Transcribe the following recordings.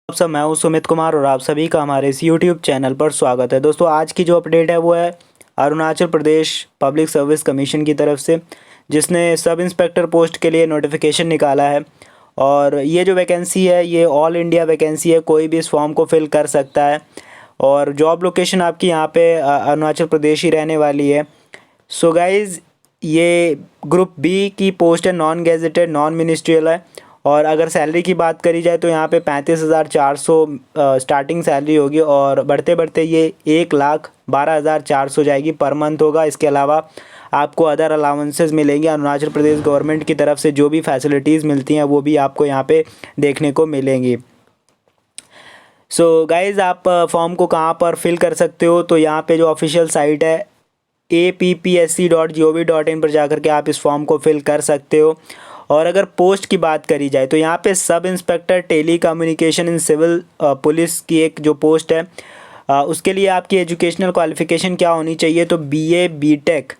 सब मैं हूं सुमित कुमार और आप सभी का हमारे इस यूट्यूब चैनल पर स्वागत है। दोस्तों आज की जो अपडेट है वो है Arunachal Pradesh public service commission की तरफ से, जिसने सब इंस्पेक्टर पोस्ट के लिए नोटिफिकेशन निकाला है। और ये जो वैकेंसी है ये ऑल इंडिया वैकेंसी है, कोई भी इस फॉर्म को फिल कर सकता है। और जॉब लोकेशन आपकी यहाँ पे अरुणाचल प्रदेश ही रहने वाली है। सो गाइज़, ये ग्रुप बी की पोस्ट है, नॉन गेजेटेड नॉन मिनिस्ट्रियल है। और अगर सैलरी की बात करी जाए तो यहाँ पे 35,400 स्टार्टिंग सैलरी होगी और बढ़ते बढ़ते ये 1,12,400 जाएगी पर मंथ होगा। इसके अलावा आपको अदर अलाउंसेस मिलेंगे, अरुणाचल प्रदेश गवर्नमेंट की तरफ से जो भी फैसिलिटीज़ मिलती हैं वो भी आपको यहाँ पे देखने को मिलेंगी। सो गाइज़, आप फॉर्म को कहाँ पर फिल कर सकते हो, तो यहाँ पे जो ऑफिशियल साइट है appsc.gov.in पर जाकर के आप इस फॉर्म को फिल कर सकते हो। और अगर पोस्ट की बात करी जाए तो यहाँ पे sub inspector telecommunication in civil police की एक जो पोस्ट है, उसके लिए आपकी एजुकेशनल क्वालिफ़िकेशन क्या होनी चाहिए, तो बीए बीटेक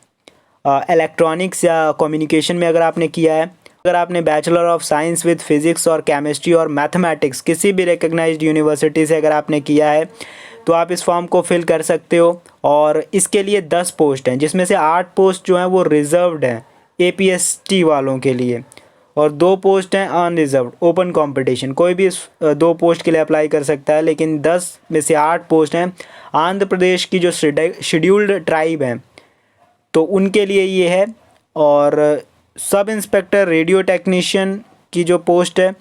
इलेक्ट्रॉनिक्स या कम्युनिकेशन में अगर आपने किया है, अगर आपने bachelor of science with physics और केमिस्ट्री और मैथमेटिक्स किसी भी रिकग्नाइज्ड यूनिवर्सिटी से अगर आपने किया है तो आप इस फॉर्म को फिल कर सकते हो। और इसके लिए 10 पोस्ट हैं, जिसमें से 8 पोस्ट जो हैं वो रिज़र्व्ड हैं एपीएसटी वालों के लिए और 2 पोस्ट हैं अनरिजर्व्ड ओपन कंपटीशन। कोई भी इस 2 पोस्ट के लिए अप्लाई कर सकता है, लेकिन 10 में से 8 पोस्ट हैं आंध्र प्रदेश की जो शेड्यूल्ड ट्राइब हैं तो उनके लिए ये है। और सब इंस्पेक्टर रेडियो टेक्नीशियन की जो पोस्ट है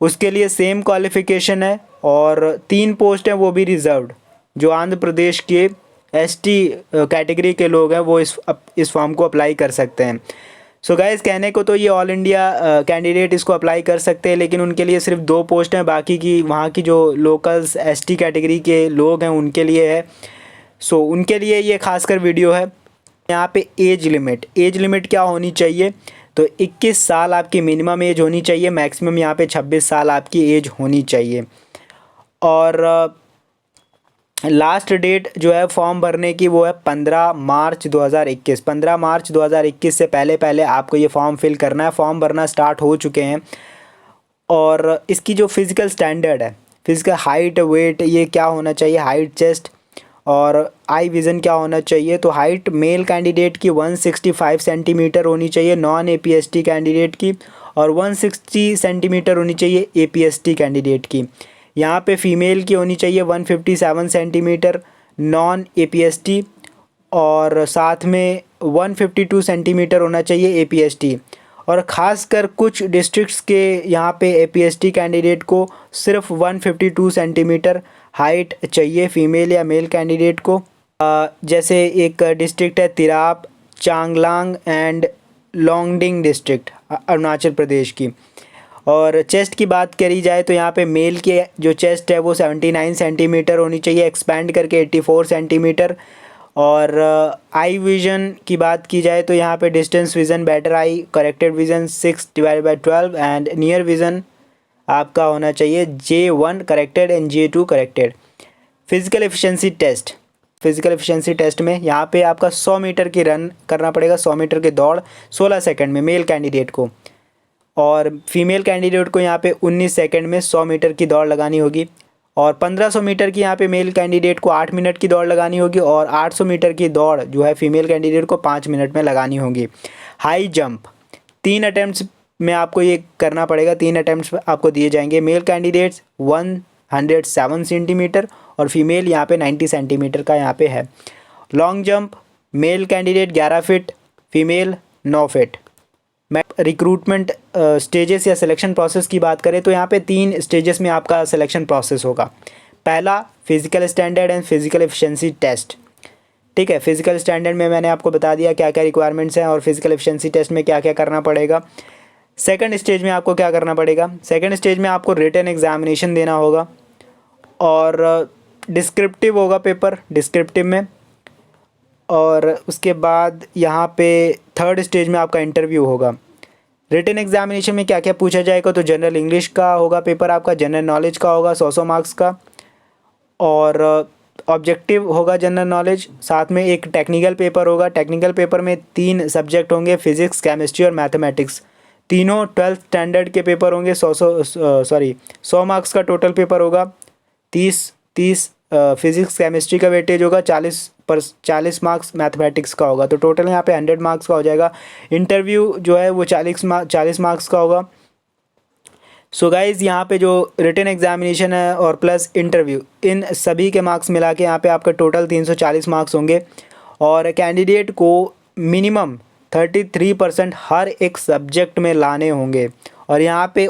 उसके लिए सेम क्वालिफ़िकेशन है और 3 पोस्ट हैं वो भी रिज़र्व्ड, जो आंध्र प्रदेश के एसटी कैटेगरी के लोग हैं वो इस फॉर्म को अप्लाई कर सकते हैं। सो गाइस, कहने को तो ये ऑल इंडिया कैंडिडेट इसको अप्लाई कर सकते हैं, लेकिन उनके लिए सिर्फ 2 पोस्ट हैं, बाकी की वहाँ की जो लोकल्स एसटी कैटेगरी के लोग हैं उनके लिए है। सो उनके लिए ये खासकर वीडियो है। यहाँ पे एज लिमिट क्या होनी चाहिए, तो 21 साल आपकी मिनिमम एज होनी चाहिए, मैक्सिमम यहाँ पे 26 साल आपकी एज होनी चाहिए। और लास्ट डेट जो है फॉर्म भरने की वो है 15 मार्च 2021। 15 मार्च 2021 से पहले पहले आपको ये फॉर्म फिल करना है। फॉर्म भरना स्टार्ट हो चुके हैं। और इसकी जो फिज़िकल स्टैंडर्ड है, फिज़िकल हाइट वेट ये क्या होना चाहिए, हाइट चेस्ट और आई विज़न क्या होना चाहिए, तो हाइट मेल कैंडिडेट की 165 सेंटीमीटर होनी चाहिए नॉन एपीएसटी कैंडिडेट की, और 160 सेंटीमीटर होनी चाहिए एपीएसटी कैंडिडेट की। यहाँ पे फीमेल की होनी चाहिए 157 सेंटीमीटर नॉन एपीएसटी और साथ में 152 सेंटीमीटर होना चाहिए एपीएसटी। और ख़ासकर कुछ डिस्ट्रिक्ट्स के यहाँ पे एपीएसटी कैंडिडेट को सिर्फ 152 सेंटीमीटर हाइट चाहिए फीमेल या मेल कैंडिडेट को। जैसे एक डिस्ट्रिक्ट है तिराप, चांगलांग एंड लोंगडिंग डिस्ट्रिक्ट अरुणाचल प्रदेश की। और चेस्ट की बात करी जाए तो यहाँ पे मेल की जो चेस्ट है वो 79 सेंटीमीटर होनी चाहिए, एक्सपैंड करके 84 सेंटीमीटर। और आई विज़न की बात की जाए तो यहाँ पे distance vision, better eye, corrected vision 6/12 and near vision आपका होना चाहिए J1 corrected and J2 corrected. Physical efficiency test में यहाँ पे आपका 100 मीटर की रन करना पड़ेगा, 100 मीटर की दौड़ 16 सेकंड में मेल कैंडिडेट को, और फीमेल कैंडिडेट को यहाँ पे 19 सेकंड में 100 मीटर की दौड़ लगानी होगी। और 1500 मीटर की यहाँ पे मेल कैंडिडेट को 8 मिनट की दौड़ लगानी होगी और 800 मीटर की दौड़ जो है फीमेल कैंडिडेट को 5 मिनट में लगानी होगी। हाई जंप 3 अटैम्प्ट्स में आपको ये करना पड़ेगा, 3 अटैम्प्ट्स आपको दिए जाएंगे। मेल कैंडिडेट्स 107 सेंटीमीटर और फीमेल यहाँ पे 90 सेंटीमीटर का यहाँ पे है। Long jump male candidate 11 fit, female 9 fit. Recruitment stages या सिलेक्शन प्रोसेस की बात करें तो यहाँ पे 3 स्टेजेस में आपका सिलेक्शन प्रोसेस होगा। पहला physical standard and physical efficiency test. ठीक है, फिज़िकल स्टैंडर्ड में मैंने आपको बता दिया क्या क्या रिक्वायरमेंट्स हैं और फिज़िकल एफिशिएंसी टेस्ट में क्या क्या करना पड़ेगा। सेकंड स्टेज में आपको क्या करना पड़ेगा, सेकंड स्टेज में आपको रिटन एग्जामिनेशन देना होगा और डिस्क्रिप्टिव होगा पेपर, डिस्क्रिप्टिव में। और उसके बाद यहाँ पे थर्ड स्टेज में आपका इंटरव्यू होगा। रिटन एग्जामिनेशन में क्या क्या पूछा जाएगा, तो जनरल इंग्लिश का होगा पेपर आपका, जनरल नॉलेज का होगा 100 मार्क्स का, और ऑब्जेक्टिव होगा जनरल नॉलेज। साथ में एक टेक्निकल पेपर होगा। टेक्निकल पेपर में 3 सब्जेक्ट होंगे, फिज़िक्स, केमिस्ट्री और मैथमेटिक्स। तीनों 12th स्टैंडर्ड के पेपर होंगे। 100 मार्क्स का टोटल पेपर होगा। 30 फिजिक्स केमिस्ट्री का वेटेज होगा, 40 मार्क्स मैथमेटिक्स का होगा। तो टोटल यहाँ पे 100 मार्क्स का हो जाएगा। इंटरव्यू जो है वो 40 मार्क्स का होगा। सो गाइज़ यहाँ पे जो रिटन एग्जामिनेशन है और प्लस इंटरव्यू, इन सभी के मार्क्स मिला के यहाँ पे आपका टोटल 340 मार्क्स होंगे। और कैंडिडेट को मिनिमम 33% हर एक सब्जेक्ट में लाने होंगे। और यहाँ पे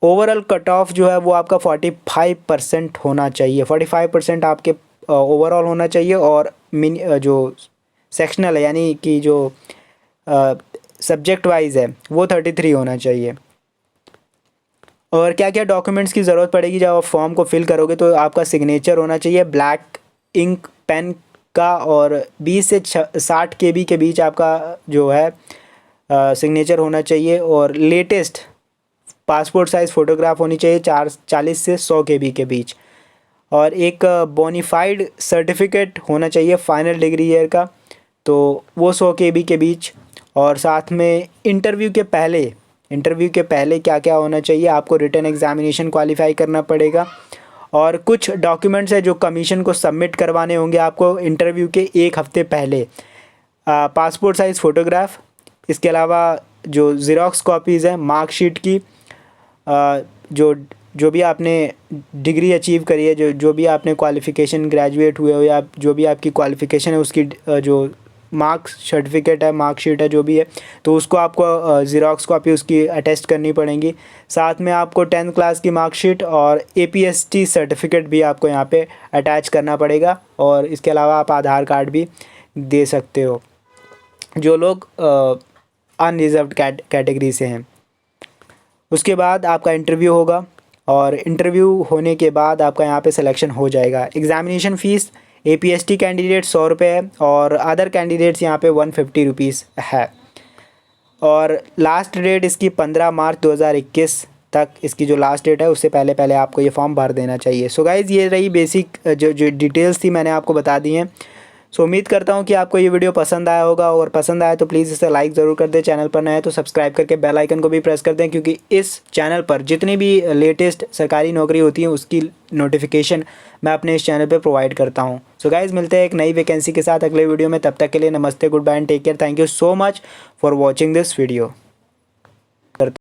ओवरऑल कट ऑफ जो है वो आपका 45% होना चाहिए। 45% आपके ओवरऑल होना चाहिए। और जो सेक्शनल है यानी कि जो सब्जेक्ट वाइज है वो 33 होना चाहिए। और क्या क्या डॉक्यूमेंट्स की ज़रूरत पड़ेगी जब आप फॉर्म को फिल करोगे, तो आपका सिग्नेचर होना चाहिए ब्लैक इंक पेन का, और 20 से 60 KB के बीच आपका जो है सिग्नेचर होना चाहिए। और लेटेस्ट पासपोर्ट साइज़ फ़ोटोग्राफ होनी चाहिए 40 से 100 KB के बीच। और एक बोनीफाइड सर्टिफिकेट होना चाहिए फाइनल डिग्री ईयर का, तो वो 100 KB के बीच। और साथ में इंटरव्यू के पहले क्या क्या होना चाहिए, आपको रिटन एग्जामिनेशन क्वालिफाई करना पड़ेगा। और कुछ डॉक्यूमेंट्स है जो कमीशन को सबमिट करवाने होंगे आपको इंटरव्यू के 1 हफ्ते पहले। पासपोर्ट साइज़ फ़ोटोग्राफ, इसके अलावा जो ज़ेरॉक्स कॉपीज़ हैं मार्कशीट की, जो भी आपने डिग्री अचीव करी है, जो भी आपने क्वालिफ़िकेशन ग्रेजुएट हुए हो या जो भी आपकी क्वालिफ़िकेशन है उसकी जो मार्क्स सर्टिफिकेट है, मार्कशीट है, जो भी है, तो उसको आपको ज़ेरॉक्स कॉपी उसकी अटेस्ट करनी पड़ेंगी। साथ में आपको 10th क्लास की मार्कशीट और APST सर्टिफिकेट भी आपको यहाँ पे अटैच करना पड़ेगा। और इसके अलावा आप आधार कार्ड भी दे सकते हो जो लोग अनरिजर्व्ड कैटेगरी से हैं। उसके बाद आपका इंटरव्यू होगा, और इंटरव्यू होने के बाद आपका यहाँ पे सिलेक्शन हो जाएगा। एग्ज़ामिनेशन फ़ीस APST कैंडिडेट 100 रुपये है, और अदर कैंडिडेट्स यहाँ पे 150 रुपीज़ है। और लास्ट डेट इसकी 15 मार्च 2021 तक इसकी जो लास्ट डेट है, उससे पहले आपको ये फॉर्म भर देना चाहिए। सो गाइज़ ये रही बेसिक जो डिटेल्स थी मैंने आपको बता दी हैं। सो उम्मीद करता हूँ कि आपको ये वीडियो पसंद आया होगा, और पसंद आया तो प्लीज़ इसे लाइक ज़रूर कर दें। चैनल पर नए हैं तो सब्सक्राइब करके बेल आइकन को भी प्रेस कर दें, क्योंकि इस चैनल पर जितनी भी लेटेस्ट सरकारी नौकरी होती है उसकी नोटिफिकेशन मैं अपने इस चैनल पर प्रोवाइड करता हूँ। सो गाइज़ मिलते हैं एक नई वैकेंसी के साथ अगले वीडियो में। तब तक के लिए नमस्ते, good bye and take care. Thank you so much for watching this video.